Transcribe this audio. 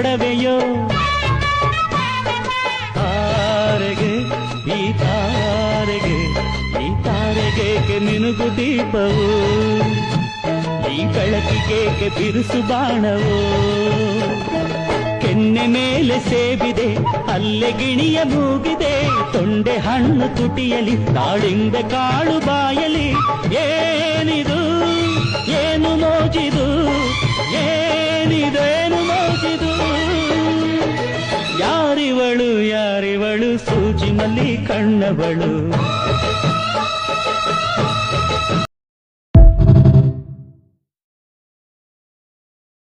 ಒಡವೆಯೋ ತಾರೆಗೆ ಈ ತಾರೆಗೆ ಈ ತಾರೆಗೆ ಮಿನುಗು ದೀಪವು ಈ ಬೆಳಕಿಗೆ ಬಿರುಸು ಬಾಣವೋ ಕೆನ್ನೆ ಮೇಲೆ ಸೇಬಿದೆ ಅಲ್ಲೆ ಗಿಣಿಯ ಮೂಗಿದೆ ತೊಂಡೆ ಹಣ್ಣು ತುಟಿಯಲಿ ದಾಳಿಂಬೆ ಕಾಳು ಬಾಯಲಿ ಏನಿದು ಏನು ಮೋಜಿದು ಏನಿದೇನು ಮೋಜಿದು ಯಾರಿವಳು ಯಾರಿವಳು ಸೂಜಿ ಮಲ್ಲಿ ಕಣ್ಣವಳು